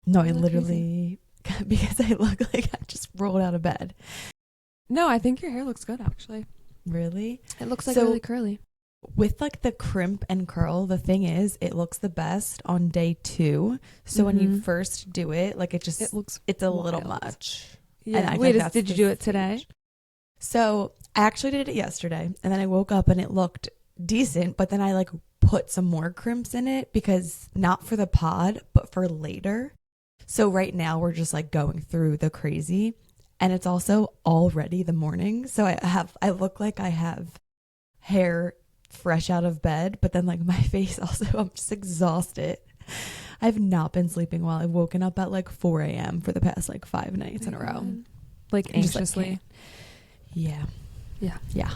No, I You look literally, because I look like I just rolled out of bed. No, I think your hair looks good, actually. Really? It looks like So really curly. with like the crimp and curl, the thing is, it looks the best on day 2. So when you first do it, like It looks it's a little wild. much. And Yeah. I Wait, think that's did you the do it today? stage. So I actually did it yesterday, and then I woke up and it looked decent, but then I like put some more crimps in it because not for the pod, but for later. So right now we're just like going through the crazy, and it's also already the morning. So I look like I have hair fresh out of bed, but then like my face also, I'm just exhausted. I've not been sleeping well. I've woken up at like 4 a.m. for the past like 5 nights in a row. Like And just, like, anxiously. Yeah. Yeah. Yeah.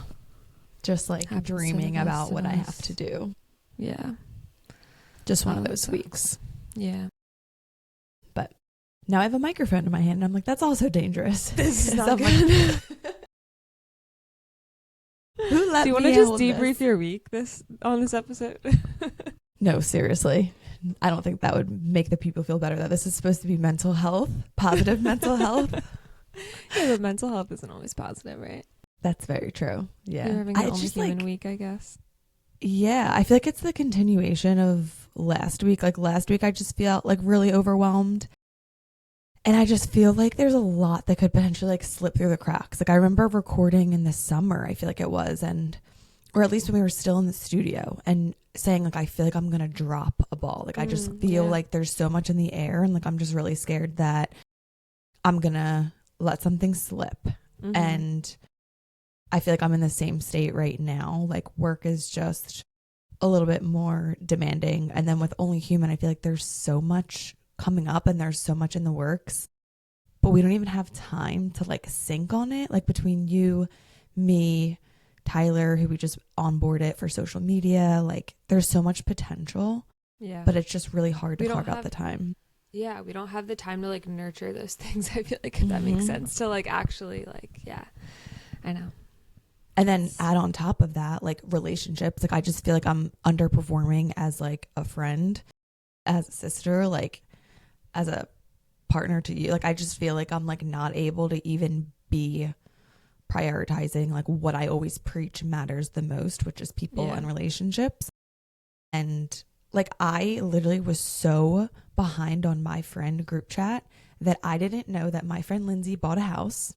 Just like Happens to the dreaming best about of what I us. have to do. Yeah. Just one Oh, of that those sucks. weeks. Yeah. But now I have a microphone in my hand and I'm like, that's also dangerous. This is So not I'm good. Who let Do you want me to just hold debrief this? your week on this episode? No, seriously. I don't think that would make the people feel better that this is supposed to be mental health, positive mental health. Yeah, but mental health isn't always positive, right? That's very true. Yeah. You're having I your only just human like, week, I guess. yeah, I feel like it's the continuation of last week. Like last week, I just felt like really overwhelmed. And I just feel like there's a lot that could potentially like slip through the cracks. Like I remember recording in the summer, I feel like it was, or at least when we were still in the studio and saying like, I feel like I'm going to drop a ball. Like I just feel like there's so much in the air and like I'm just really scared that I'm going to let something slip. And I feel like I'm in the same state right now. Like work is just a little bit more demanding. And then with Only Human, I feel like there's so much coming up and there's so much in the works, but we don't even have time to like sync on it. Like between you, me, Tyler, who we just onboarded for social media, like there's so much potential. Yeah. But it's just really hard to We don't carve out have- the time. Yeah, we don't have the time to like nurture those things. I feel like if that makes sense to like actually like, yeah, I know. And then add on top of that, like relationships. Like I just feel like I'm underperforming as like a friend, as a sister, like as a partner to you. Like I just feel like I'm like not able to even be prioritizing like what I always preach matters the most, which is people and relationships. And like I literally was so behind on my friend group chat that I didn't know that my friend Lindsay bought a house.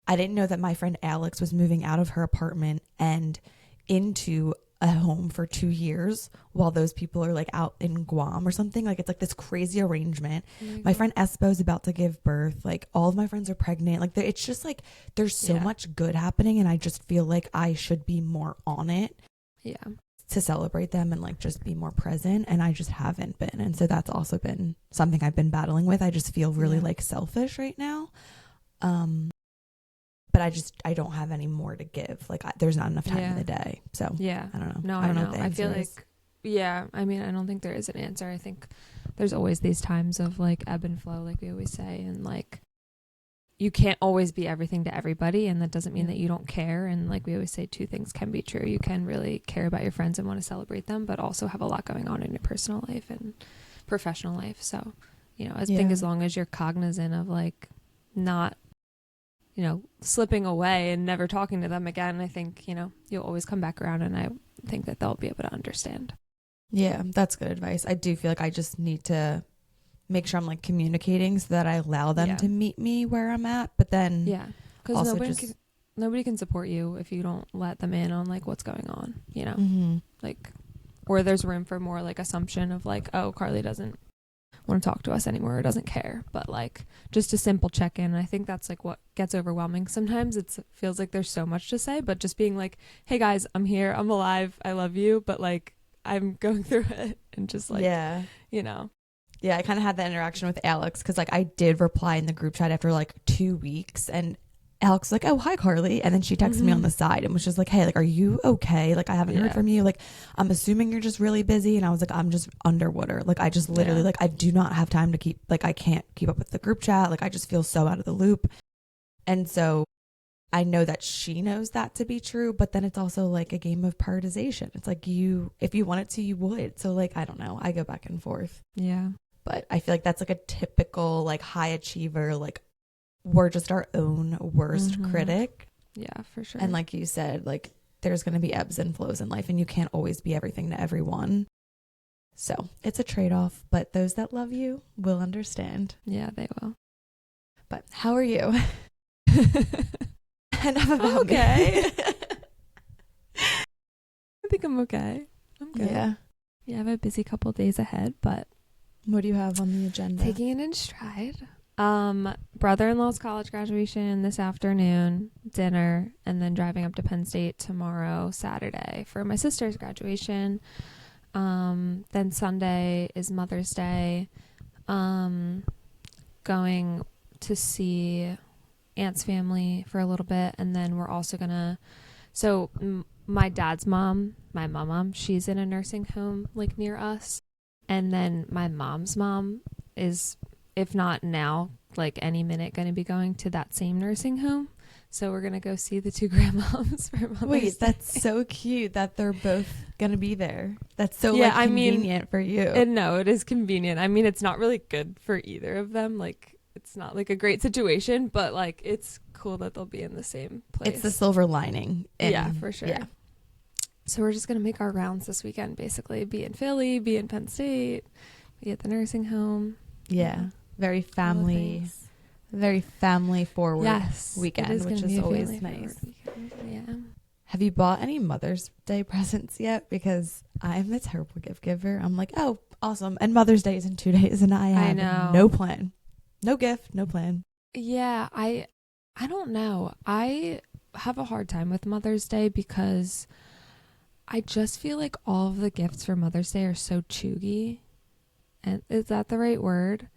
I didn't know that my friend Alex was moving out of her apartment and into a home for 2 years while those people are like out in Guam or something. Like it's like this crazy arrangement. My friend Espo's about to give birth. Like all of my friends are pregnant. Like it's just like there's so much good happening and I just feel like I should be more on it. Yeah. To celebrate them and like just be more present, and I just haven't been. And so that's also been something I've been battling with. I just feel really like selfish right now. But I don't have any more to give. Like there's not enough time in the day. So yeah, I don't know. No, I don't know. I feel like, yeah, I mean, I don't think there is an answer. I think there's always these times of like ebb and flow, like we always say, and like you can't always be everything to everybody, and that doesn't mean that you don't care. And like we always say, two things can be true. You can really care about your friends and want to celebrate them, but also have a lot going on in your personal life and professional life. So, you know, I think as long as you're cognizant of like not, you know, slipping away and never talking to them again, I think, you know, you'll always come back around, and I think that they'll be able to understand. Yeah, that's good advice. I do feel like I just need to make sure I'm like communicating so that I allow them to meet me where I'm at. But then because nobody can support you if you don't let them in on like what's going on, you know, like, or there's room for more like assumption of like, oh, Carly doesn't want to talk to us anymore or doesn't care. But like just a simple check-in. I think that's like what gets overwhelming sometimes. It feels like there's so much to say, but just being like, hey guys, I'm here, I'm alive, I love you, but like I'm going through it, and just like, you know. Yeah, I kind of had that interaction with Alex because like I did reply in the group chat after like 2 weeks, and Alex was like, oh, hi, Carly. And then she texted me on the side and was just like, hey, like, are you okay? Like, I haven't heard from you. Like, I'm assuming you're just really busy. And I was like, I'm just underwater. Like, I just literally, like, I do not have time to keep, like, I can't keep up with the group chat. Like, I just feel so out of the loop. And so I know that she knows that to be true, but then it's also like a game of prioritization. It's like if you wanted to, you would. So like, I don't know. I go back and forth. Yeah. But I feel like that's like a typical like high achiever, like we're just our own worst critic. Yeah, for sure. And like you said, like there's going to be ebbs and flows in life and you can't always be everything to everyone. So it's a trade-off, but those that love you will understand. Yeah, they will. But how are you? Enough about okay. me. I think I'm okay. I'm good. Yeah. Yeah, I have a busy couple days ahead, but What do you have on the agenda? taking it in stride. Brother-in-law's college graduation this afternoon, dinner, and then driving up to Penn State tomorrow, Saturday, for my sister's graduation. Then Sunday is Mother's Day. Going to see aunt's family for a little bit, and then we're also gonna. So my dad's mom, my mom, she's in a nursing home like near us, and then my mom's mom is, if not now, like any minute, going to be going to that same nursing home. So we're going to go see the two grandmoms for Mother's Wait, Day. that's so cute that they're both going to be there. That's so like convenient for you. And no, it is convenient. I mean, it's not really good for either of them. Like, it's not like a great situation, but like it's cool that they'll be in the same place. It's the silver lining. Yeah, for sure. Yeah. So we're just going to make our rounds this weekend, basically. Be in Philly, be in Penn State, be at the nursing home. Yeah. Very family forward weekend, which is always nice. Yeah. Have you bought any Mother's Day presents yet? Because I'm a terrible gift giver. I'm like, oh, awesome. And Mother's Day is in 2 days and I have no plan. No gift, no plan. Yeah, I don't know. I have a hard time with Mother's Day because I just feel like all of the gifts for Mother's Day are so chuggy. And is that the right word?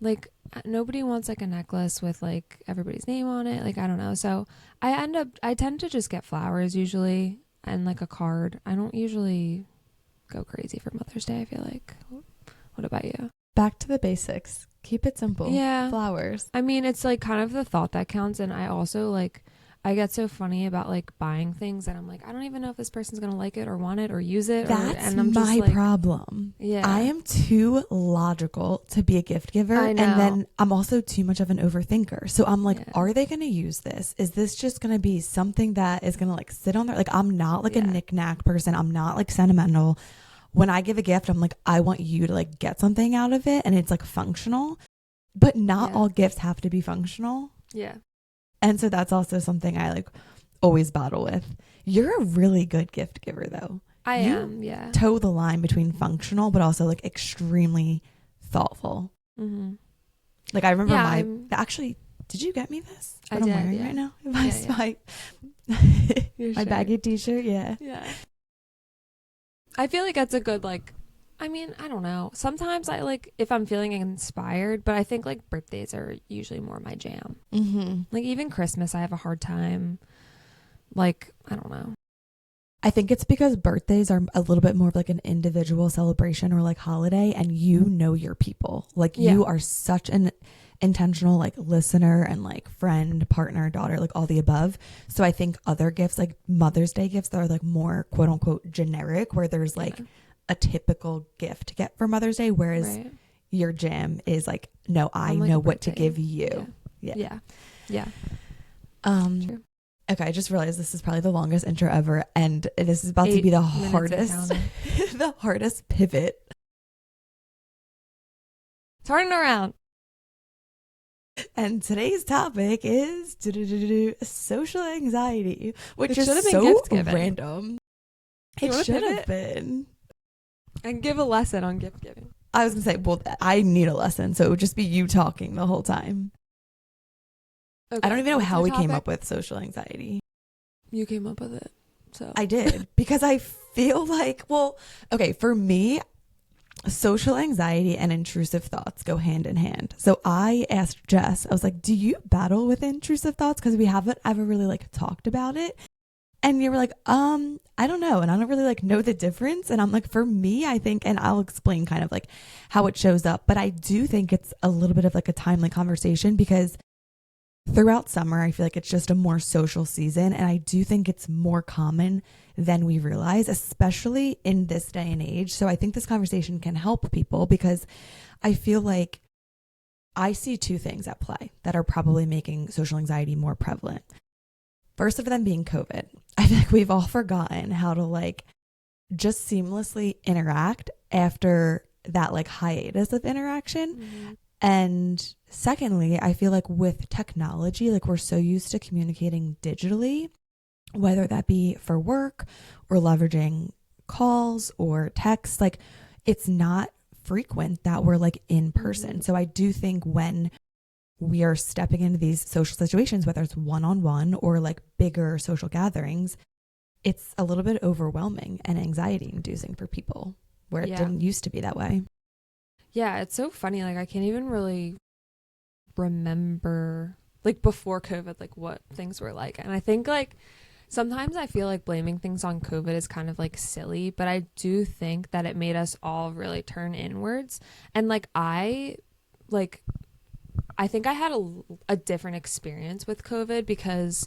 Like, nobody wants like a necklace with like everybody's name on it. Like, I don't know. So I tend to just get flowers usually and like a card. I don't usually go crazy for Mother's Day, I feel like. What about you? Back to the basics. Keep it simple. Yeah. Flowers. I mean, it's like kind of the thought that counts. And I also like, I get so funny about like buying things that I'm like, I don't even know if this person's going to like it or want it or use it. That's and I'm my just like, problem. Yeah. I am too logical to be a gift giver. I know. And then I'm also too much of an overthinker. So I'm like, Yeah. are they going to use this? Is this just going to be something that is going to like sit on there? Like, I'm not like a knick-knack person. I'm not like sentimental. When I give a gift, I'm like, I want you to like get something out of it. And it's like functional. But not all gifts have to be functional. Yeah. And so that's also something I like always battle with. You're a really good gift giver though. I am, yeah. Toe the line between functional but also like extremely thoughtful. Mm-hmm. Like I remember actually, did you get me this? What I'm wearing right now? My baggy t-shirt, yeah. Yeah. I feel like that's a good like, I mean, I don't know. Sometimes I like if I'm feeling inspired, but I think like birthdays are usually more my jam. Mm-hmm. Like even Christmas, I have a hard time. Like, I don't know. I think it's because birthdays are a little bit more of like an individual celebration or like holiday, and you know your people. Like you are such an intentional like listener and like friend, partner, daughter, like all the above. So I think other gifts like Mother's Day gifts that are like more quote unquote generic, where there's like a typical gift to get for Mother's Day, whereas your jam is like, no, I like know what to give you. Yeah. True. Okay, I just realized this is probably the longest intro ever, and this is about to be the hardest the hardest pivot. Turning around. And today's topic is social anxiety, which is been so gift giving. random. It should have been. And give a lesson on gift giving. I was gonna say, well, I need a lesson, so it would just be you talking the whole time. Okay, I don't even know how we came up with social anxiety. You came up with it. So I did because I feel like, well, okay, for me, social anxiety and intrusive thoughts go hand in hand. So I asked Jess, I was like, do you battle with intrusive thoughts? Because we haven't ever really like talked about it. And you were like, I don't know. And I don't really like know the difference. And I'm like, for me, I think, and I'll explain kind of like how it shows up, but I do think it's a little bit of like a timely conversation because throughout summer, I feel like it's just a more social season. And I do think it's more common than we realize, especially in this day and age. So I think this conversation can help people because I feel like I see two things at play that are probably making social anxiety more prevalent. First of them being COVID. I feel like we've all forgotten how to like just seamlessly interact after that like hiatus of interaction. Mm-hmm. And secondly, I feel like with technology, like we're so used to communicating digitally, whether that be for work or leveraging calls or text, like it's not frequent that we're like in person. Mm-hmm. So I do think when we are stepping into these social situations, whether it's one-on-one or like bigger social gatherings, it's a little bit overwhelming and anxiety inducing for people where it didn't used to be that way. Yeah, it's so funny. Like I can't even really remember like before COVID, like what things were like. And I think like sometimes I feel like blaming things on COVID is kind of like silly, but I do think that it made us all really turn inwards. And like I think I had a different experience with COVID because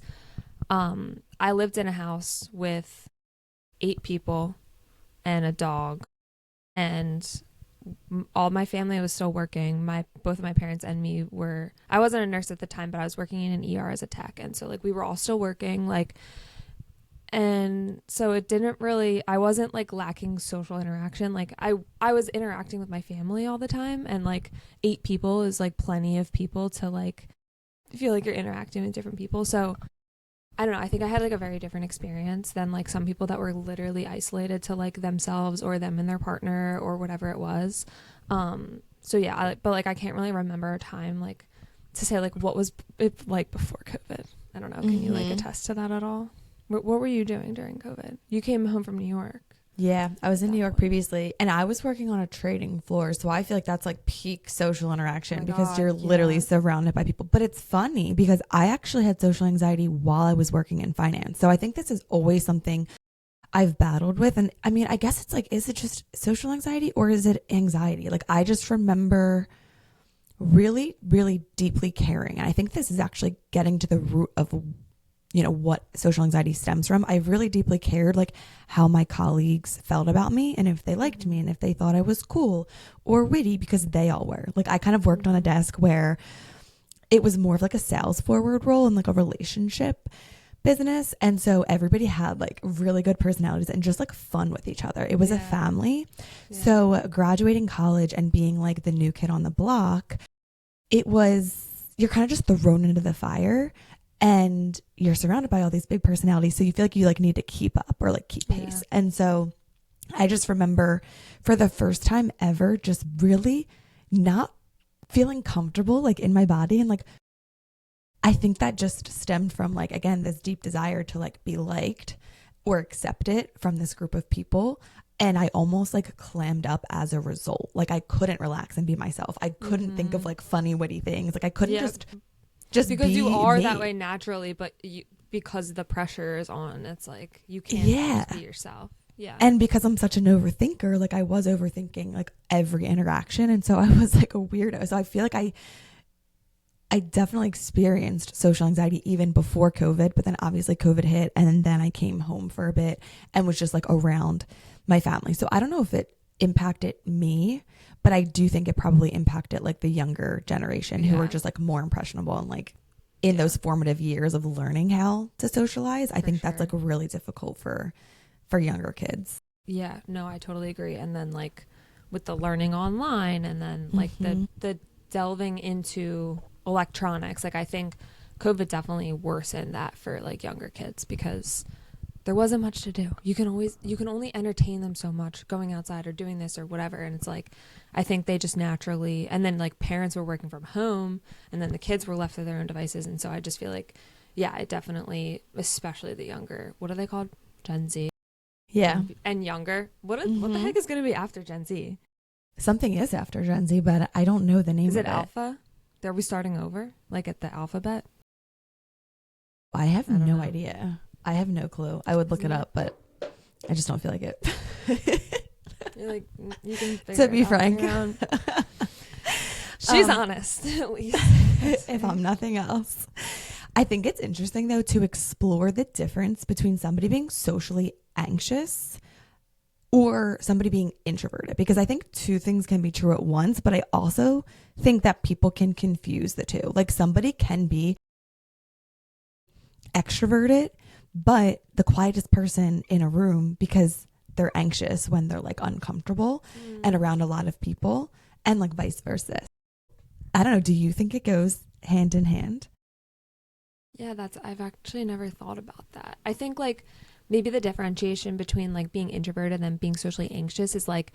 I lived in a house with 8 people and a dog, and all my family was still working. Both of my parents and me were, I wasn't a nurse at the time, but I was working in an ER as a tech. And so like we were all still working, like, and so it didn't really, I wasn't like lacking social interaction. Like I was interacting with my family all the time, and like 8 people is like plenty of people to like feel like you're interacting with different people. So I don't know. I think I had like a very different experience than like some people that were literally isolated to like themselves or them and their partner or whatever it was. So yeah, but like I can't really remember a time like to say like what was it like before COVID. I don't know. Can you like attest to that at all? What were you doing during COVID? You came home from New York. Yeah, I was in New York previously, and I was working on a trading floor. So I feel like that's like peak social interaction because you're literally surrounded by people. But it's funny because I actually had social anxiety while I was working in finance. So I think this is always something I've battled with. And I mean, I guess it's like, is it just social anxiety or is it anxiety? Like I just remember really, really deeply caring. And I think this is actually getting to the root of what social anxiety stems from. I really deeply cared like how my colleagues felt about me and if they liked me and if they thought I was cool or witty, because they all were. Like I kind of worked on a desk where it was more of like a sales forward role and like a relationship business. And so everybody had like really good personalities and just like fun with each other. It was a family. Yeah. So graduating college and being like the new kid on the block, you're kind of just thrown into the fire. And you're surrounded by all these big personalities. So you feel like you like need to keep up or like keep pace. Yeah. And so I just remember for the first time ever, just really not feeling comfortable like in my body. And like, I think that just stemmed from like, again, this deep desire to like be liked or accepted from this group of people. And I almost like clammed up as a result. Like I couldn't relax and be myself. I couldn't think of like funny, witty things. Like I couldn't just because be you are me. that way naturally, but because the pressure is on, it's like you can't just be yourself. Yeah. And because I'm such an overthinker, like I was overthinking like every interaction, and so I was like a weirdo. So I feel like I definitely experienced social anxiety even before COVID, but then obviously COVID hit, and then I came home for a bit and was just like around my family. So I don't know if it impacted me, but I do think it probably impacted like the younger generation who are just like more impressionable and like in those formative years of learning how to socialize. I think that's like really difficult for younger kids. Yeah, no, I totally agree. And then like with the learning online and then like the delving into electronics, like I think COVID definitely worsened that for like younger kids because there wasn't much to do. You can only entertain them so much going outside or doing this or whatever. And it's like, I think they just naturally, and then like parents were working from home and then the kids were left to their own devices. And so I just feel like, yeah, it definitely, especially the younger, what are they called? Gen Z. Yeah. And younger. What the heck is going to be after Gen Z? Something is after Gen Z, but I don't know the name of it. Is it Alpha? Are we starting over? Like at the alphabet? I have no idea. I have no clue. I would look it up, but I just don't feel like it. You're like, you can to be frank. She's honest, at least. If I'm nothing else. I think it's interesting, though, to explore the difference between somebody being socially anxious or somebody being introverted, because I think two things can be true at once, but I also think that people can confuse the two. Like, somebody can be extroverted, but the quietest person in a room because they're anxious when they're like uncomfortable and around a lot of people, and like vice versa. I don't know. Do you think it goes hand in hand? Yeah, I've actually never thought about that. I think like maybe the differentiation between like being introverted and then being socially anxious is like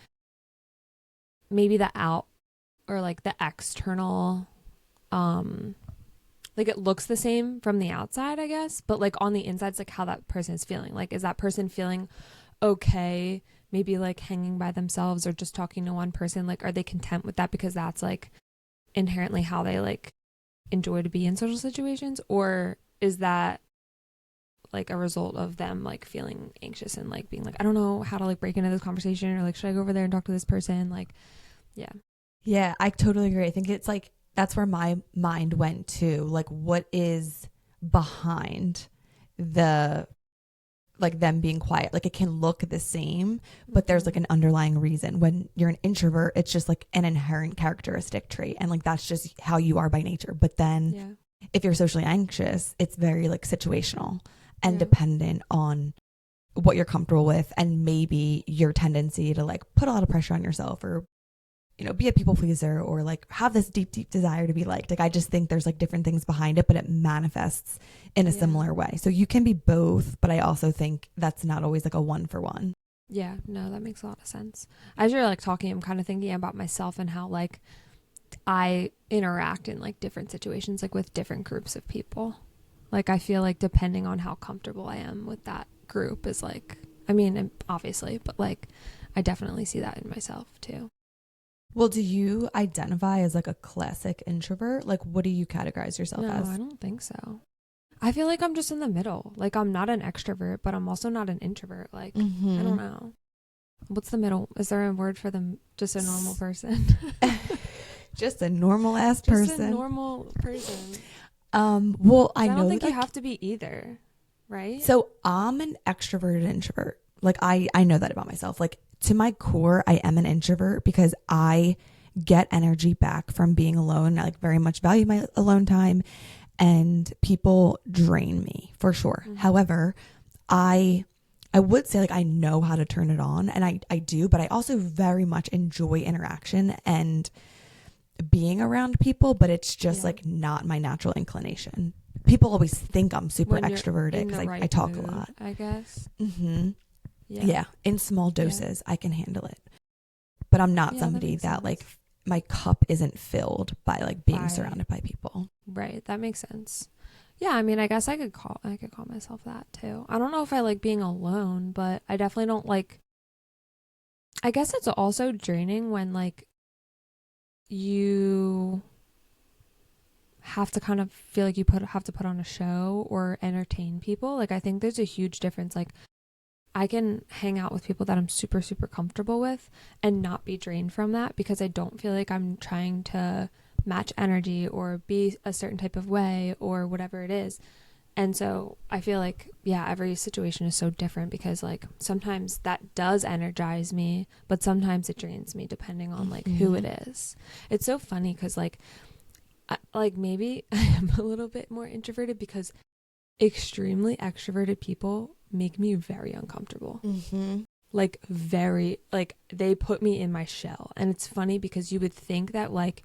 maybe the out or like the external, like it looks the same from the outside, I guess, but like on the inside, it's like how that person is feeling. Like, is that person feeling okay? Maybe like hanging by themselves or just talking to one person? Like, are they content with that because that's like inherently how they like enjoy to be in social situations? Or is that like a result of them like feeling anxious and like being like, I don't know how to like break into this conversation, or like, should I go over there and talk to this person? Like, yeah, I totally agree. I think it's like that's where my mind went to, like, what is behind the like them being quiet. Like, it can look the same, but there's like an underlying reason. When you're an introvert, it's just like an inherent characteristic trait, and like that's just how you are by nature. But then if you're socially anxious, it's very like situational and dependent on what you're comfortable with, and maybe your tendency to like put a lot of pressure on yourself, or be a people pleaser, or like have this deep desire to be liked. Like, I just think there's like different things behind it, but it manifests in a similar way. So you can be both, but I also think that's not always like a 1-for-1. Yeah, no, that makes a lot of sense. As you're like talking, I'm kind of thinking about myself and how like I interact in like different situations, like with different groups of people. Like, I feel like depending on how comfortable I am with that group is like, I mean, obviously, but like I definitely see that in myself too. Well, do you identify as like a classic introvert? Like, what do you categorize yourself as? No, I don't think so. I feel like I'm just in the middle. Like, I'm not an extrovert, but I'm also not an introvert. Like, I don't know. What's the middle? Is there a word for them? Just a normal person? Just a normal ass person. Just a normal person. Well, I don't think that, you have to be either, right? So I'm an extroverted introvert. Like, I know that about myself. Like, to my core, I am an introvert because I get energy back from being alone. I like very much value my alone time, and people drain me for sure. However, I would say like I know how to turn it on, and I do, but I also very much enjoy interaction and being around people, but it's just like not my natural inclination. People always think I'm super extroverted because I talk mood, a lot, I guess. Yeah, in small doses, I can handle it. But I'm not somebody that like my cup isn't filled by like being surrounded by people. Right, that makes sense. Yeah, I mean, I guess I could call myself that too. I don't know if I like being alone, but I definitely don't like. I guess it's also draining when like you have to kind of feel like you have to put on a show or entertain people. Like, I think there's a huge difference. Like, I can hang out with people that I'm super, super comfortable with and not be drained from that because I don't feel like I'm trying to match energy or be a certain type of way or whatever it is. And so I feel like, every situation is so different because like sometimes that does energize me, but sometimes it drains me depending on like who it is. It's so funny because like maybe I am a little bit more introverted because extremely extroverted people make me very uncomfortable. Like, very, like, they put me in my shell. And it's funny because you would think that like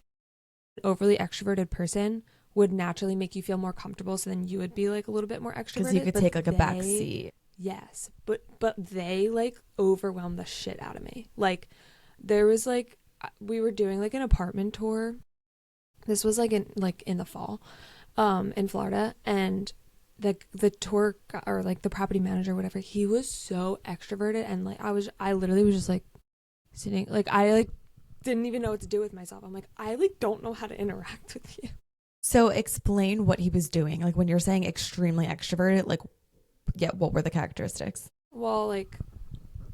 an overly extroverted person would naturally make you feel more comfortable, so then you would be like a little bit more extroverted because you could take like a back seat. Yes, but they like overwhelm the shit out of me. Like, there was like we were doing like an apartment tour. This was like in the fall in Florida, and the tour or like the property manager or whatever, he was so extroverted, and like I literally was just like sitting, like I like didn't even know what to do with myself. I'm like, I like don't know how to interact with you. So explain what he was doing. Like, when you're saying extremely extroverted, like, what were the characteristics? Well, like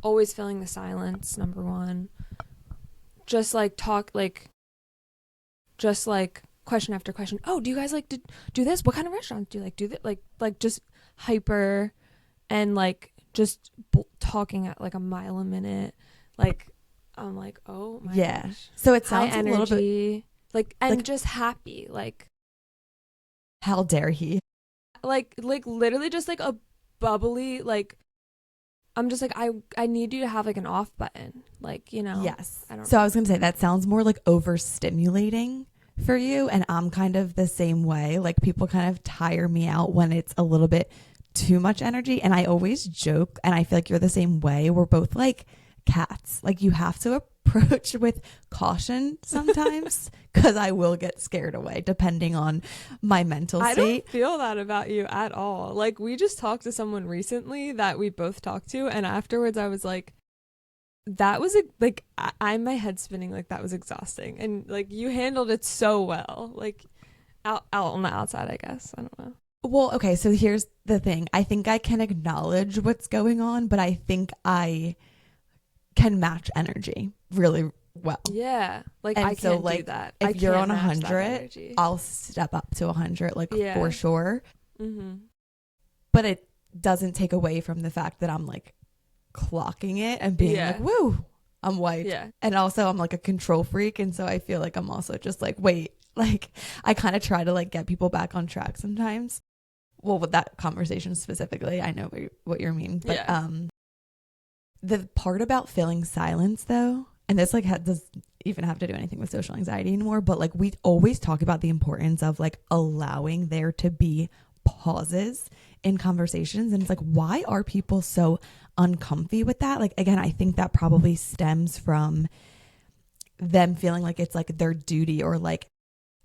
always filling the silence, number one. Just like talk, like just like question after question. Oh, do you guys like to do this? What kind of restaurants do you like? Do that? Like just hyper and like just talking at like a mile a minute. Like I'm like, oh my gosh. So it High sounds a energy, little bit like, and like, just happy. Like how dare he? like literally just like a bubbly, like I'm just like, I need you to have like an off button. Like, you know. Yes. I don't So know. I was going to say that sounds more like overstimulating for you. And I'm kind of the same way. Like people kind of tire me out when it's a little bit too much energy. And I always joke, and I feel like you're the same way. We're both like cats. Like you have to approach with caution sometimes because I will get scared away depending on my mental I state. don't feel that about you at all. Like we just talked to someone recently that we both talked to, and afterwards I was like, that was like I'm my head spinning, like that was exhausting, and like you handled it so well, like out on the outside, I guess. I don't know. Well, okay, so here's the thing. I think I can acknowledge what's going on, but I think I can match energy really well. Yeah, like And I so, can't like, do that. If I you're can't on match that 100, energy. I'll step up to 100, like Yeah. for sure. Mm-hmm. But it doesn't take away from the fact that I'm like clocking it and being Yeah. like, woo, I'm white. Yeah. And also I'm like a control freak. And so I feel like I'm also just like, wait, like I kind of try to like get people back on track sometimes. Well, with that conversation specifically, I know what you mean. But Yeah. the part about feeling silence though, and this like does even have to do anything with social anxiety anymore, but like we always talk about the importance of like allowing there to be pauses in conversations. And it's like, why are people so uncomfy with that? Like, again, I think that probably stems from them feeling like it's like their duty, or like,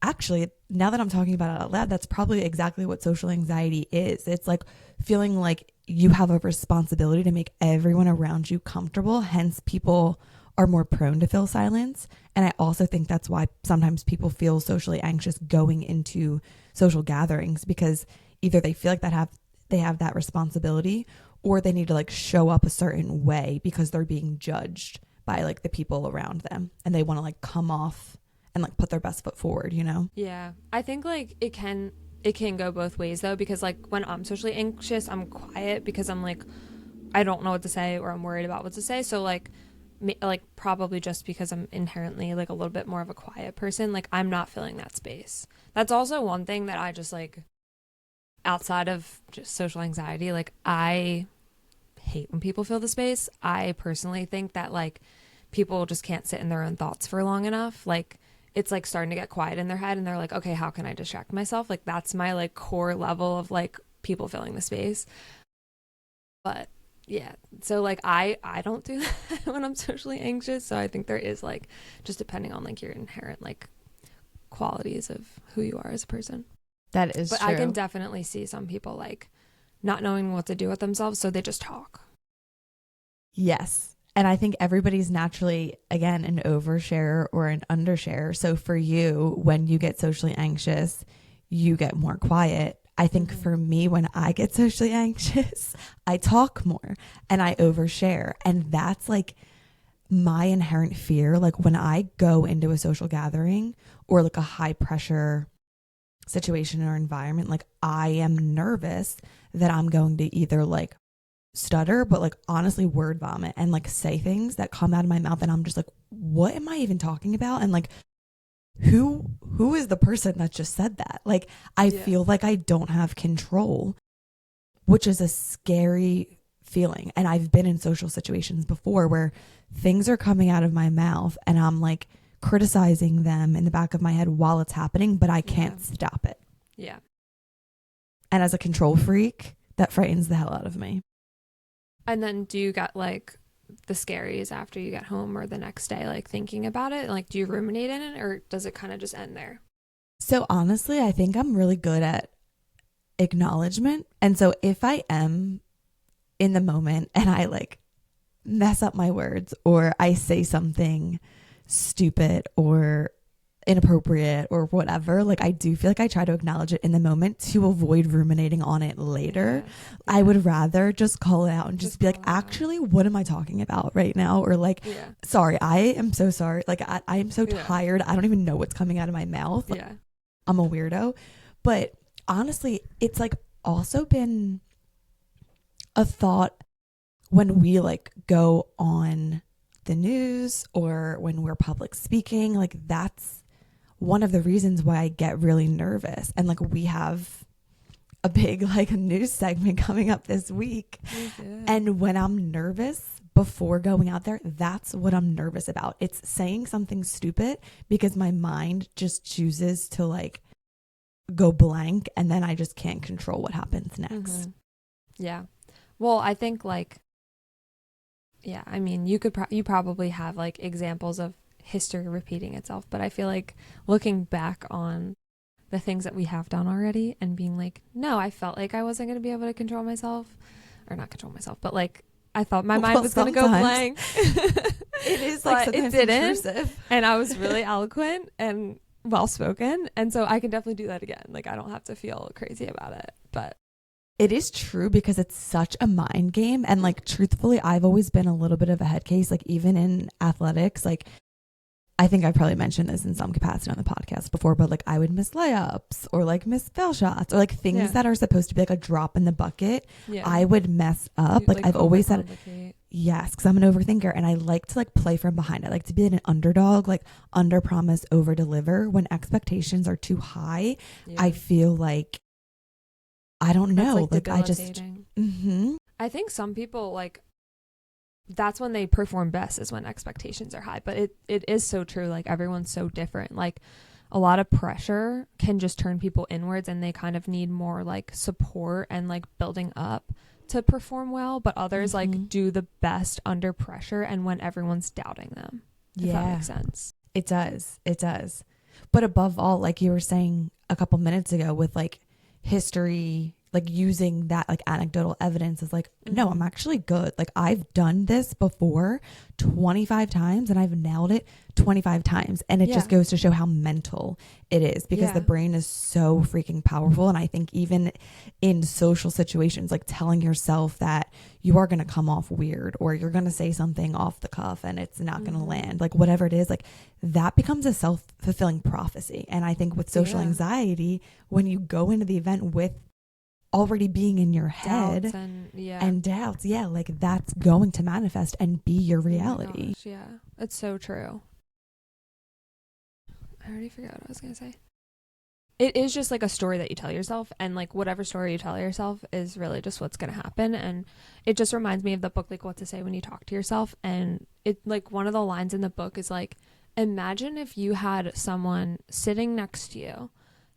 actually, now that I'm talking about it out loud, that's probably exactly what social anxiety is. It's like feeling like you have a responsibility to make everyone around you comfortable. Hence, people are more prone to feel silence. And I also think that's why sometimes people feel socially anxious going into social gatherings, because either they feel like they have that responsibility, or they need to like show up a certain way because they're being judged by like the people around them, and they want to like come off and like put their best foot forward, you know? Yeah. I think like it can go both ways though, because like when I'm socially anxious, I'm quiet because I'm like, I don't know what to say, or I'm worried about what to say. So like probably just because I'm inherently like a little bit more of a quiet person, like I'm not filling that space. That's also one thing that I just like, outside of just social anxiety, like I hate when people fill the space. I personally think that like people just can't sit in their own thoughts for long enough. Like it's like starting to get quiet in their head, and they're like, okay, how can I distract myself? Like that's my like core level of like people filling the space. But yeah, so like I don't do that when I'm socially anxious. So I think there is like, just depending on like your inherent like qualities of who you are as a person. That is But true. I can definitely see some people like not knowing what to do with themselves, so they just talk. Yes. And I think everybody's naturally, again, an overshare or an undershare. So for you, when you get socially anxious, you get more quiet. I think for me, when I get socially anxious, I talk more and I overshare. And that's like my inherent fear. Like when I go into a social gathering or like a high pressure situation or environment, like I am nervous that I'm going to either like stutter, but like honestly word vomit and like say things that come out of my mouth, and I'm just like, what am I even talking about? And like, who is the person that just said that? Like I feel like I don't have control, which is a scary feeling. And I've been in social situations before where things are coming out of my mouth and I'm like criticizing them in the back of my head while it's happening, but I can't stop it. Yeah. And as a control freak, that frightens the hell out of me. And then do you get like the scaries after you get home or the next day, like thinking about it? Like, do you ruminate in it, or does it kind of just end there? So honestly, I think I'm really good at acknowledgement. And so if I am in the moment and I like mess up my words, or I say something stupid or inappropriate or whatever, like I do feel like I try to acknowledge it in the moment to avoid ruminating on it later. I would rather just call it out and just be like, actually, what am I talking about right now? Or like, sorry, I am so sorry. Like I am so tired. I don't even know what's coming out of my mouth. Like, I'm a weirdo. But honestly, it's like also been a thought when we like go on the news or when we're public speaking, like that's one of the reasons why I get really nervous. And like we have a big like news segment coming up this week. And when I'm nervous before going out there, that's what I'm nervous about. It's saying something stupid because my mind just chooses to like go blank and then I just can't control what happens next. Yeah. Well, I think like, yeah, I mean, you probably have like examples of history repeating itself, but I feel like looking back on the things that we have done already and being like, no, I felt like I wasn't going to be able to control myself, or not control myself, but like I thought my mind was going to go blank. It is like sometimes it didn't, intrusive. And I was really eloquent and well spoken, and so I can definitely do that again. Like I don't have to feel crazy about it, but it is true because it's such a mind game. And like truthfully, I've always been a little bit of a head case, like even in athletics. Like I think I probably mentioned this in some capacity on the podcast before, but like I would miss layups or like miss foul shots or like things that are supposed to be like a drop in the bucket. I would mess up. Like I've always said, yes, because I'm an overthinker and I like to like play from behind. I like to be an underdog, like under promise, over deliver. When expectations are too high, I feel like, I don't know. Like I just, I think some people like, that's when they perform best is when expectations are high, but it is so true. Like everyone's so different. Like a lot of pressure can just turn people inwards and they kind of need more like support and like building up to perform well. But others like do the best under pressure and when everyone's doubting them. If that makes sense. It does. It does. But above all, like you were saying a couple minutes ago with like history, like using that like anecdotal evidence is like, no, I'm actually good. Like I've done this before 25 times and I've nailed it 25 times. And it just goes to show how mental it is because the brain is so freaking powerful. And I think even in social situations, like telling yourself that you are going to come off weird or you're going to say something off the cuff and it's not going to land, like whatever it is, like that becomes a self-fulfilling prophecy. And I think with social anxiety, when you go into the event with already being in your head and doubts, like that's going to manifest and be your reality. Oh gosh, it's so true. I already forgot what I was gonna say. It is just like a story that you tell yourself, and like whatever story you tell yourself is really just what's gonna happen. And it just reminds me of the book like What to Say When You Talk to Yourself, and it like one of the lines in the book is like, imagine if you had someone sitting next to you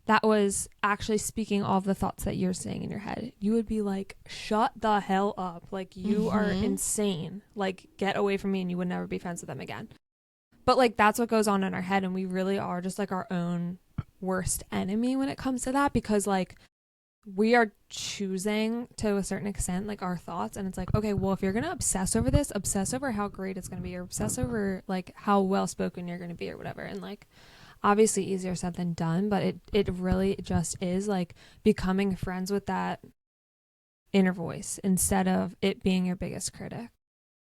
that was actually speaking all of the thoughts that you're saying in your head. You would be like, shut the hell up. Like, you are insane. Like, get away from me, and you would never be friends with them again. But, like, that's what goes on in our head, and we really are just, like, our own worst enemy when it comes to that because, like, we are choosing, to a certain extent, like, our thoughts, and it's like, okay, well, if you're going to obsess over this, obsess over how great it's going to be, or obsess over, like, how well-spoken you're going to be or whatever, and, like, obviously easier said than done, but it really just is like becoming friends with that inner voice instead of it being your biggest critic.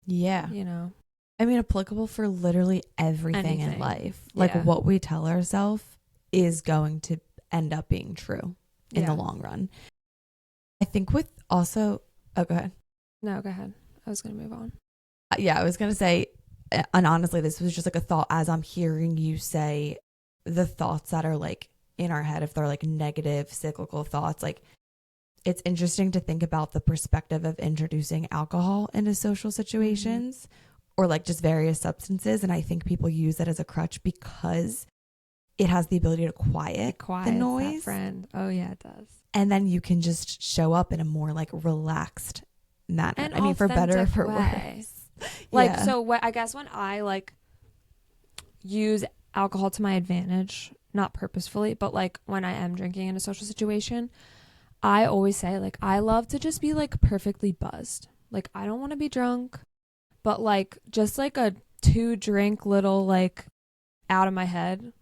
Yeah. You know? I mean, applicable for literally everything in life. Like what we tell ourselves is going to end up being true in the long run. I think with also, oh, go ahead. No, go ahead. I was going to move on. I was going to say, and honestly, this was just like a thought as I'm hearing you say the thoughts that are like in our head, if they're like negative cyclical thoughts, like it's interesting to think about the perspective of introducing alcohol into social situations or like just various substances. And I think people use that as a crutch because it has the ability to quiet the noise. That friend. Oh yeah, it does. And then you can just show up in a more like relaxed manner. And I mean, for better or for way. worse. Like, so what, I guess when I like use alcohol to my advantage, not purposefully, but like when I am drinking in a social situation, I always say like I love to just be like perfectly buzzed. Like I don't want to be drunk, but like just like a 2-drink little like out of my head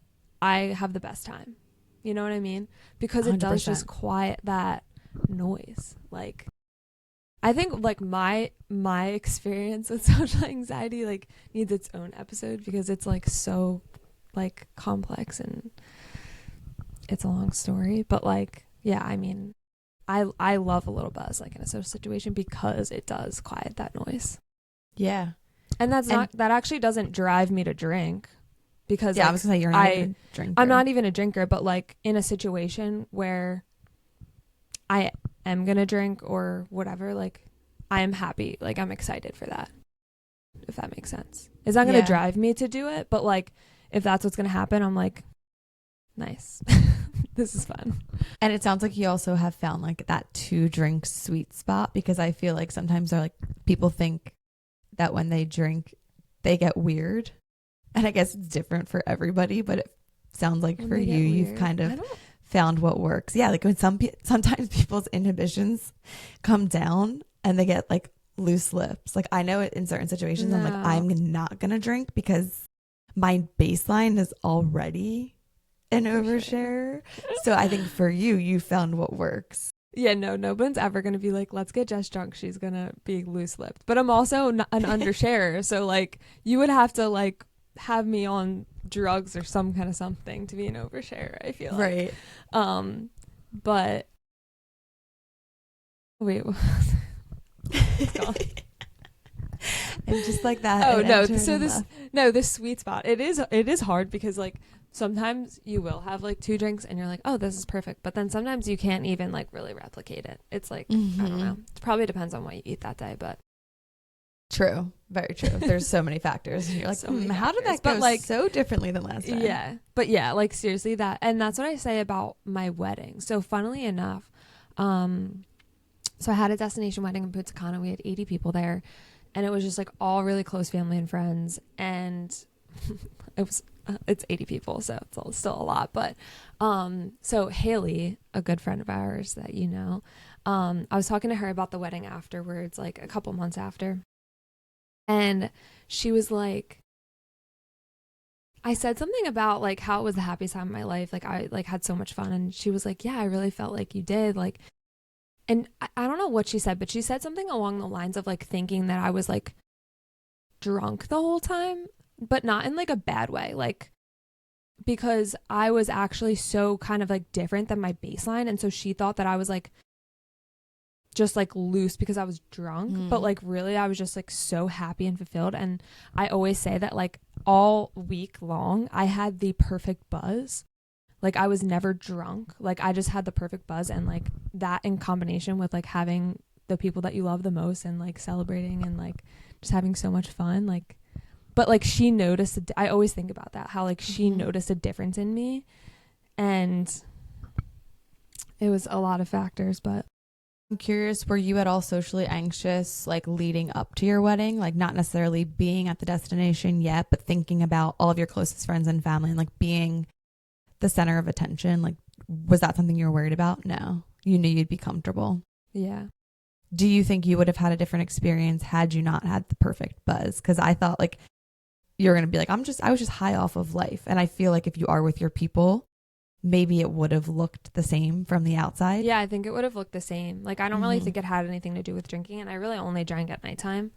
I have the best time. You know what I mean? Because it does 100%. just quiet that noise. Like, I think like my experience with social anxiety like needs its own episode because it's like so like complex and it's a long story. But like, yeah, I mean, I love a little buzz like in a social situation because it does quiet that noise. Yeah. And that actually doesn't drive me to drink because yeah, like, I was gonna say you're not even a drinker. I'm not even a drinker, but like in a situation where I am gonna drink or whatever, like I am happy, like I'm excited for that, if that makes sense. It's not gonna drive me to do it, but like if that's what's gonna happen, I'm like, nice. This is fun. And it sounds like you also have found like that 2 drink sweet spot, because I feel like sometimes they're like people think that when they drink they get weird, and I guess it's different for everybody, but it sounds like for you you've kind of found what works. Yeah, like when sometimes people's inhibitions come down and they get like loose lips. Like I know in certain situations I'm like, I'm not gonna drink because my baseline is already an overshare. So I think for you found what works. Yeah, no one's ever going to be like, let's get Jess drunk. She's going to be loose-lipped. But I'm also an undersharer. So, like, you would have to, like, have me on drugs or some kind of something to be an oversharer, I feel like. Right. But, wait. What's going on? I'm just like that. Oh, no. So this sweet spot. It is hard because, like, sometimes you will have like 2 drinks and you're like, oh, this is perfect. But then sometimes you can't even like really replicate it. It's like, I don't know. It probably depends on what you eat that day, but. True. Very true. There's so many factors. And you're like, how did that go like, so differently than last time? Yeah. But yeah, like seriously and that's what I say about my wedding. So funnily enough, so I had a destination wedding in Punta Cana. We had 80 people there and it was just like all really close family and friends. And it's 80 people, so it's still a lot. But so Haley, a good friend of ours that you know, I was talking to her about the wedding afterwards, like a couple months after, and she was like, I said something about like how it was the happiest time of my life, like I like had so much fun, and she was like, yeah, I really felt like you did, like, and I don't know what she said, but she said something along the lines of like thinking that I was like drunk the whole time, but not in like a bad way, like because I was actually so kind of like different than my baseline, and so she thought that I was like just like loose because I was drunk, but like really I was just like so happy and fulfilled. And I always say that like all week long I had the perfect buzz, like I was never drunk, like I just had the perfect buzz, and like that in combination with like having the people that you love the most and like celebrating and like just having so much fun, like. But like she noticed, I always think about that, how like she noticed a difference in me, and it was a lot of factors. But I'm curious, were you at all socially anxious like leading up to your wedding? Like not necessarily being at the destination yet, but thinking about all of your closest friends and family and like being the center of attention. Like was that something you were worried about? No, you knew you'd be comfortable. Yeah. Do you think you would have had a different experience had you not had the perfect buzz? Because I thought like you're going to be like, I was just high off of life. And I feel like if you are with your people, maybe it would have looked the same from the outside. Yeah, I think it would have looked the same. Like, I don't really think it had anything to do with drinking. And I really only drank at nighttime,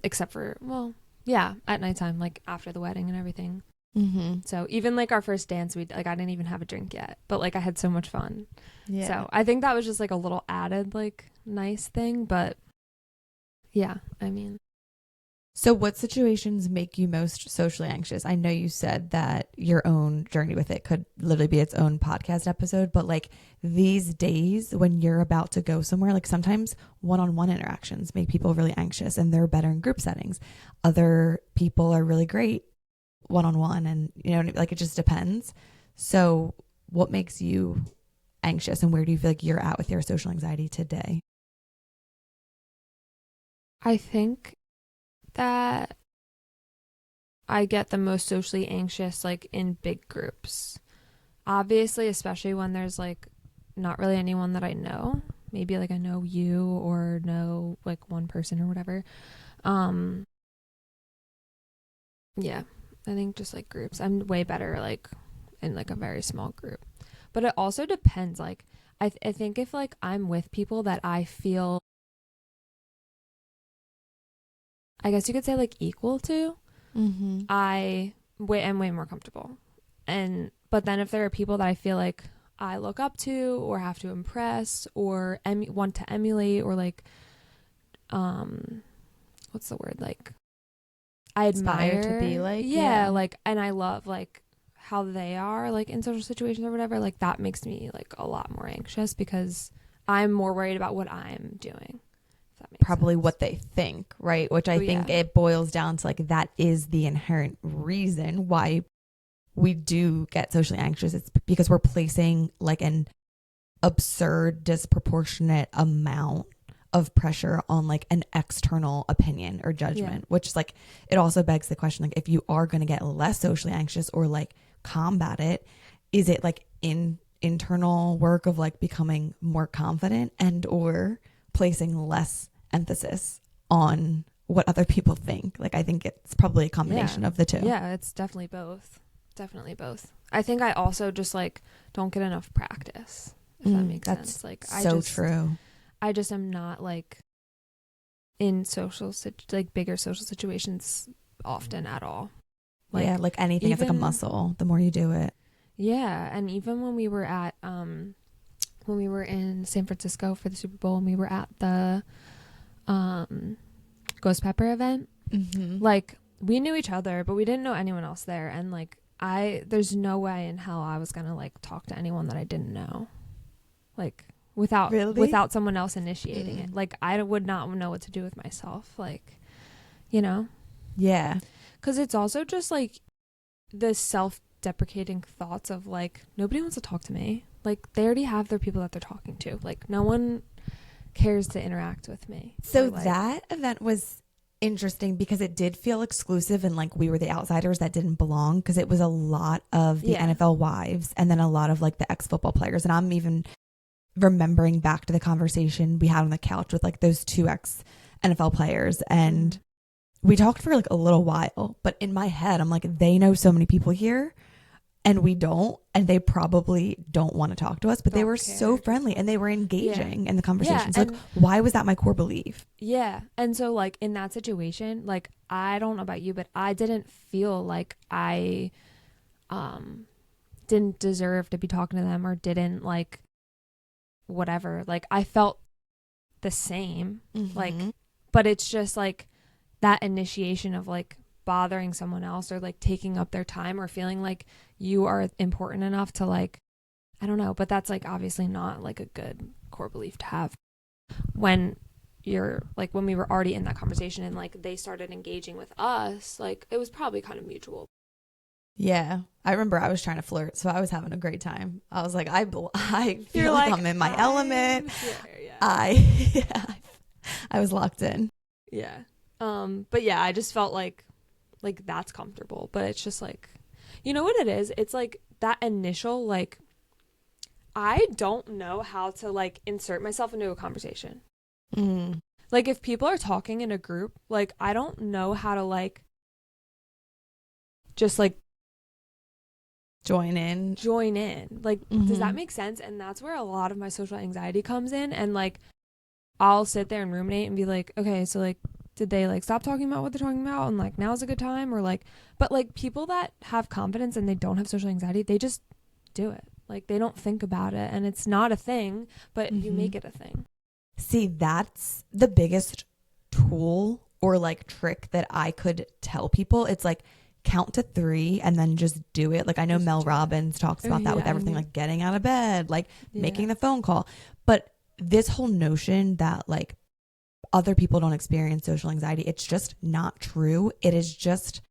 except for, well, yeah, at nighttime, like after the wedding and everything. So even like our first dance, I didn't even have a drink yet, but like I had so much fun. Yeah. So I think that was just like a little added, like nice thing. But yeah, I mean. So what situations make you most socially anxious? I know you said that your own journey with it could literally be its own podcast episode, but like these days when you're about to go somewhere, like sometimes one-on-one interactions make people really anxious and they're better in group settings. Other people are really great one-on-one, and you know, like it just depends. So what makes you anxious, and where do you feel like you're at with your social anxiety today? I think that I get the most socially anxious like in big groups, obviously, especially when there's like not really anyone that I know. Maybe like I know you or know like one person or whatever. Yeah, I think just like groups, I'm way better like in like a very small group. But it also depends. Like I think if like I'm with people that I feel, I guess you could say like equal to, I am way more comfortable. But then if there are people that I feel like I look up to or have to impress or want to emulate or like, what's the word? Like I admire to be like, yeah, like, and I love like how they are like in social situations or whatever. Like that makes me like a lot more anxious because I'm more worried about what I'm doing. If that makes probably sense. what they think, right? Which I think it boils down to like that is the inherent reason why we do get socially anxious. It's because we're placing like an absurd, disproportionate amount of pressure on like an external opinion or judgment, which is like, it also begs the question, like if you are going to get less socially anxious or like combat it, is it like internal work of like becoming more confident and or placing less emphasis on what other people think? Like I think it's probably a combination of the two. Yeah, it's definitely both. Definitely both. I think I also just like don't get enough practice, if that makes sense. Like True. I just am not like in like bigger social situations often at all. Like, yeah, like anything, it's like a muscle. The more you do it. Yeah, and even when we were at when we were in San Francisco for the Super Bowl and we were at the Ghost Pepper event, like we knew each other, but we didn't know anyone else there, and like there's no way in hell I was gonna like talk to anyone that I didn't know, like without someone else initiating it. Like I would not know what to do with myself, like, you know. Yeah, because it's also just like the self-deprecating thoughts of like nobody wants to talk to me, like they already have their people that they're talking to, like no one cares to interact with me. So like, that event was interesting because it did feel exclusive and like we were the outsiders that didn't belong, because it was a lot of the NFL wives and then a lot of like the ex-football players. And I'm even remembering back to the conversation we had on the couch with like those two ex-NFL players, and we talked for like a little while, but in my head I'm like, they know so many people here and we don't, and they probably don't want to talk to us, but they were so friendly and they were engaging in the conversations. Like why was that my core belief? Yeah. And so like in that situation, like I don't know about you, but I didn't feel like I didn't deserve to be talking to them or didn't like whatever. Like I felt the same, like, but it's just like that initiation of like bothering someone else or like taking up their time or feeling like you are important enough to like, I don't know, but that's like obviously not like a good core belief to have when you're like, when we were already in that conversation and like they started engaging with us, like it was probably kind of mutual. Yeah, I remember I was trying to flirt, so I was having a great time. I was like, I feel like I'm in my element. I was locked in. Yeah. But yeah, I just felt like that's comfortable, but it's just like, you know what it is? It's like that initial, like, I don't know how to like insert myself into a conversation. Like if people are talking in a group, like I don't know how to like just like join in. Like, does that make sense? And that's where a lot of my social anxiety comes in. And like, I'll sit there and ruminate and be like, okay, so like, did they like stop talking about what they're talking about? And like, now's a good time? Or like, but like people that have confidence and they don't have social anxiety, they just do it. Like they don't think about it and it's not a thing, but you make it a thing. See, that's the biggest tool or like trick that I could tell people. It's like, count to 3 and then just do it. Like I know Mel Robbins talks about that with everything, like getting out of bed, like making the phone call. But this whole notion that like other people don't experience social anxiety, it's just not true. It is just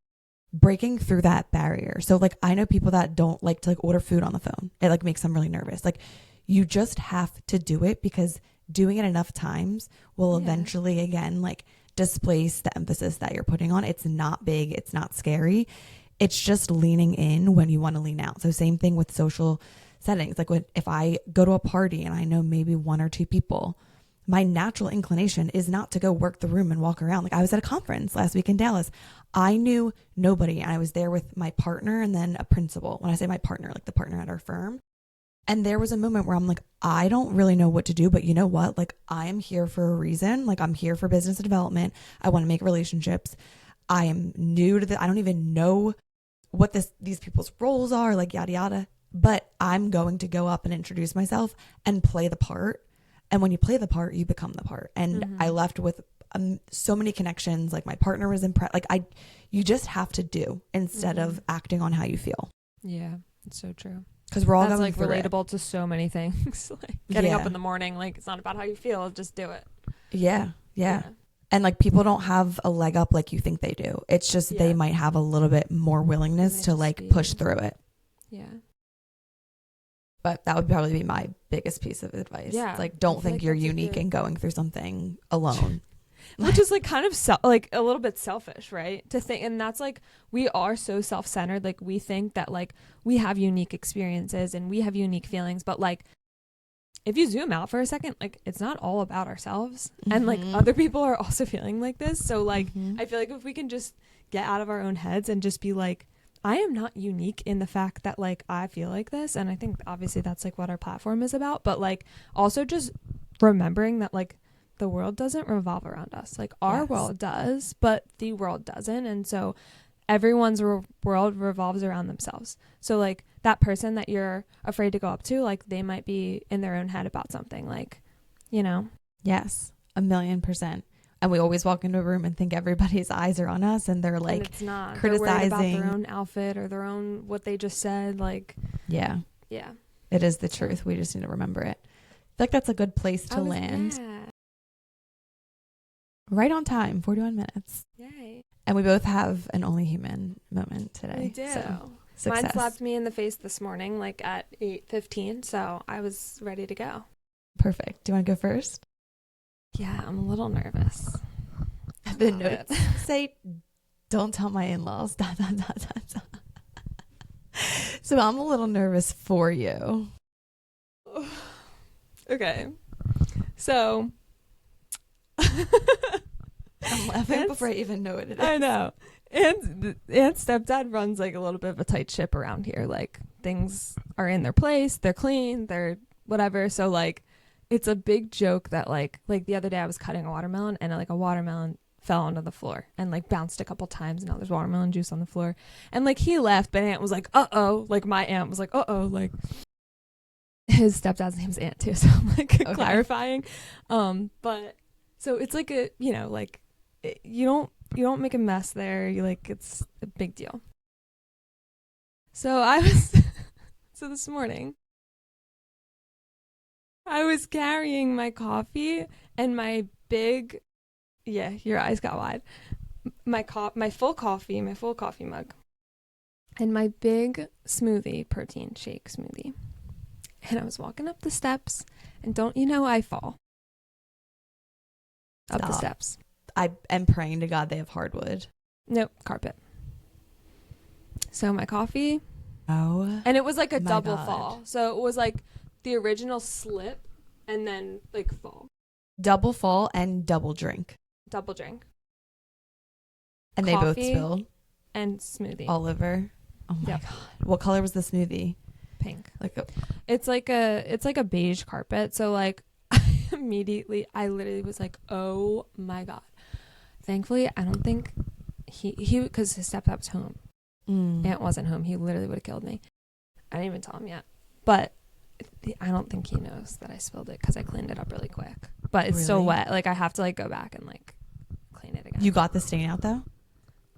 breaking through that barrier. So like I know people that don't like to like order food on the phone. It like makes them really nervous. Like you just have to do it, because doing it enough times will eventually again like displace the emphasis that you're putting on. It's not big, it's not scary, it's just leaning in when you want to lean out. So same thing with social settings. Like if I go to a party and I know maybe 1 or 2 people my natural inclination is not to go work the room and walk around. Like I was at a conference last week in Dallas. I knew nobody. And I was there with my partner and then a principal. When I say my partner, like the partner at our firm. And there was a moment where I'm like, I don't really know what to do, but you know what? Like I am here for a reason. Like I'm here for business development. I want to make relationships. I am new to the, I don't even know what these people's roles are, like yada, yada. But I'm going to go up and introduce myself and play the part. And when you play the part, you become the part. And I left with so many connections. Like my partner was impressed. Like you just have to do instead of acting on how you feel. Yeah, it's so true. Because we're all That's going like relatable to so many things. Like getting up in the morning, like it's not about how you feel, just do it. Yeah. And like people don't have a leg up like you think they do. It's just they might have a little bit more willingness to like push through it. Yeah. But that would probably be my biggest piece of advice. Yeah. It's like don't think like you're unique and going through something alone. Which is like kind of like a little bit selfish, right? To think, and that's like we are so self-centered. Like we think that like we have unique experiences and we have unique feelings, but like if you zoom out for a second, like it's not all about ourselves, and like other people are also feeling like this. So like I feel like if we can just get out of our own heads and just be like, I am not unique in the fact that like I feel like this, and I think obviously that's like what our platform is about, but like also just remembering that like the world doesn't revolve around us. Like our world does, but the world doesn't. And so everyone's world revolves around themselves. So like that person that you're afraid to go up to, like they might be in their own head about something, like, you know? Yes, 1,000,000%. And we always walk into a room and think everybody's eyes are on us and they're like, and it's not criticizing. They're worried about their own outfit or their own, what they just said. Like, yeah, it is the truth. We just need to remember it. I feel like that's a good place to land. Right on time, 41 minutes. Yay. And we both have an only human moment today. We do. So, mine slapped me in the face this morning, like at 8:15. So I was ready to go. Perfect. Do you want to go first? Yeah, I'm a little nervous. The notes say, don't tell my in-laws. So I'm a little nervous for you. Okay. So I'm laughing before I even know what it is. I know. And stepdad runs like a little bit of a tight ship around here. Like things are in their place, they're clean, they're whatever. So like it's a big joke that like the other day I was cutting a watermelon and like a watermelon fell onto the floor and like bounced a couple times and now there's watermelon juice on the floor. And like he left, but Aunt was like, uh-oh. Like my aunt was like, uh-oh. Like his stepdad's name's Aunt too, so I'm like clarifying. But so it's like a, you know, like you don't make a mess there. You like, it's a big deal. So so this morning I was carrying my coffee and my big, your eyes got wide. My full coffee mug and my big smoothie, protein shake smoothie. And I was walking up the steps and don't you know I fall up the steps. I am praying to God they have hardwood. Nope, carpet. So my coffee. Oh. And it was like a double fall. So it was like the original slip and then like fall. Double fall and double drink. Double drink. And coffee they both spilled. And smoothie. All over. Oh my God. What color was the smoothie? Pink. It's like a beige carpet. So like immediately I literally was like, oh my God. Thankfully, I don't think he because his stepdad was home. Aunt wasn't home. He literally would have killed me. I didn't even tell him yet. But I don't think he knows that I spilled it because I cleaned it up really quick. But it's still wet. Like I have to like go back and like clean it again. You got the stain out though?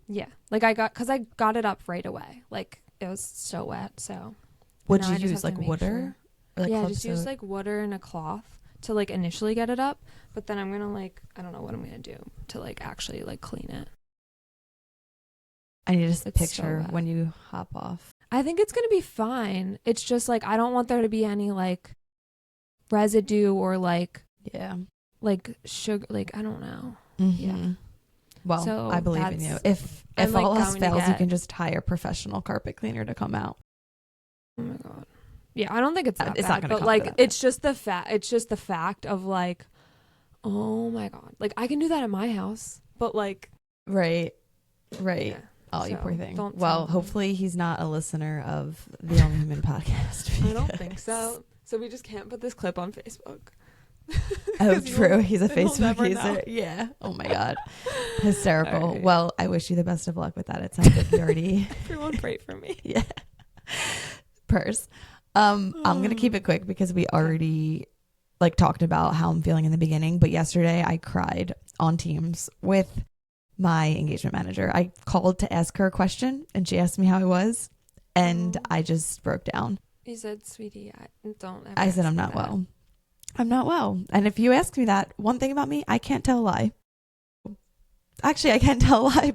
Yeah. Like I got it up right away. Like it was so wet. So would you use like water? Or, like, just use like water and a cloth to like initially get it up. But then I'm gonna like, I don't know what I'm gonna do to like actually like clean it. I need to picture when you hop off. I think it's gonna be fine. It's just like I don't want there to be any like residue or like like sugar, like I don't know. Yeah. Well, so I believe in you. If all else fails, you can just hire a professional carpet cleaner to come out. Oh my God. Yeah, I don't think it's that it's bad, not gonna but like it's just the fact of like Oh my God. Like, I can do that at my house, but like, Right. yeah. Oh, you So, poor thing. don't Well, tell him. hopefully he's not a listener of the Only Human podcast. I don't think so. So we just can't put this clip on Facebook. Oh, 'Cause true. He's a then he'll Facebook never user. know. Yeah. Oh my God. Hysterical. All right. Well, I wish you the best of luck with that. It sounds like you already. Everyone pray for me. Yeah. Purse. I'm gonna keep it quick because we already like talked about how I'm feeling in the beginning. But yesterday I cried on Teams with my engagement manager. I called to ask her a question and she asked me how I was, and I just broke down. You said, sweetie, don't ever I said, ask I'm me not that. well. I'm not well. And if you ask me that, one thing about me, I can't tell a lie. Actually, I can't tell a lie.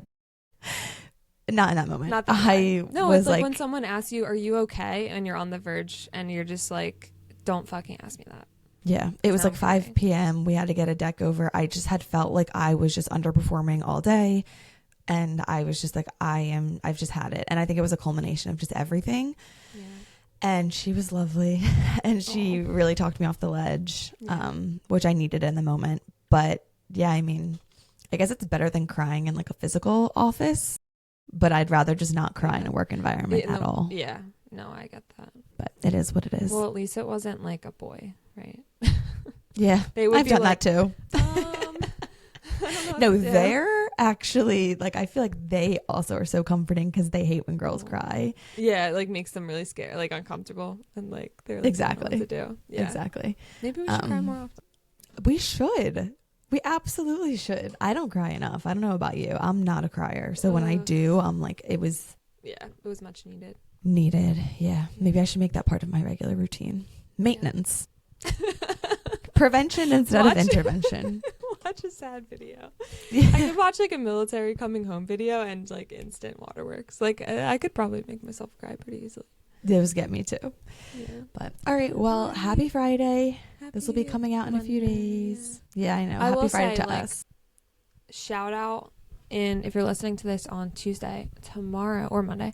Not in that moment. Not that I No, was it's like when someone asks you, are you okay? And you're on the verge and you're just like, don't fucking ask me that. yeah, it was like Sounds 5 right. p.m. We had to get a deck over. I just had felt like I was just underperforming all day. And I was just like, I've just had it. And I think it was a culmination of just everything. Yeah. And she was lovely. And she really talked me off the ledge, which I needed in the moment. But yeah, I mean, I guess it's better than crying in like a physical office. But I'd rather just not cry in a work environment at all. Yeah. No, I get that. But it is what it is. Well, at least it wasn't like a boy, right? Yeah, They would I've be done like, that too. I don't know what No, to do. they're actually like, I feel like they also are so comforting because they hate when girls cry. Yeah, it like makes them really scared, like uncomfortable, and like they're like, Exactly. don't know what to do. Yeah. Exactly. Maybe we should cry more often. We should. We absolutely should. I don't cry enough. I don't know about you. I'm not a crier. So when I do, I'm like, it was Yeah, it was much needed. needed. Yeah. Maybe I should make that part of my regular routine. Maintenance. Prevention instead of intervention. Watch a sad video. Yeah. I could watch like a military coming home video and like instant waterworks. Like I could probably make myself cry pretty easily. Those get me too. Yeah. But all right. Well, happy Friday. This will be Happy coming out in a few Monday, days. Yeah, I know. I Happy will Friday say, to like, us. Shout out if you're listening to this on Tuesday, tomorrow or Monday,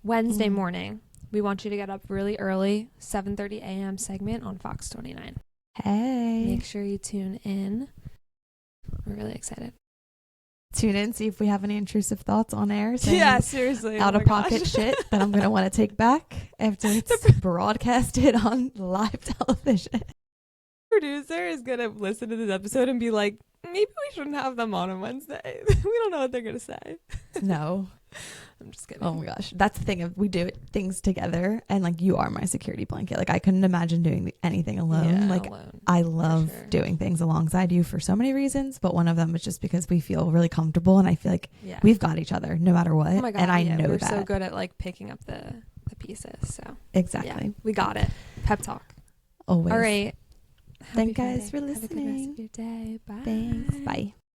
Wednesday morning. We want you to get up really early, 7:30 a.m. segment on Fox 29. Hey. Make sure you tune in. We're really excited. Tune in, see if we have any intrusive thoughts on air. saying Yeah, seriously. Out oh of my pocket gosh. shit that I'm going to want to take back after it's broadcasted on live television. Producer is going to listen to this episode and be like, maybe we shouldn't have them on Wednesday. We don't know what they're going to say. No. I'm just kidding. Oh my gosh. That's the thing of we do things together and like you are my security blanket. Like I couldn't imagine doing anything alone. Yeah, like alone, I love sure. doing things alongside you for so many reasons, but one of them is just because we feel really comfortable and I feel like Yeah. we've got each other no matter what. Oh my God, and I yeah, know we're that. so good at like picking up the pieces. So Exactly. yeah, we got it. Pep talk. Always. All right. Thank Happy guys for Friday. Have a good rest listening. of your day. Bye. Thanks. Bye.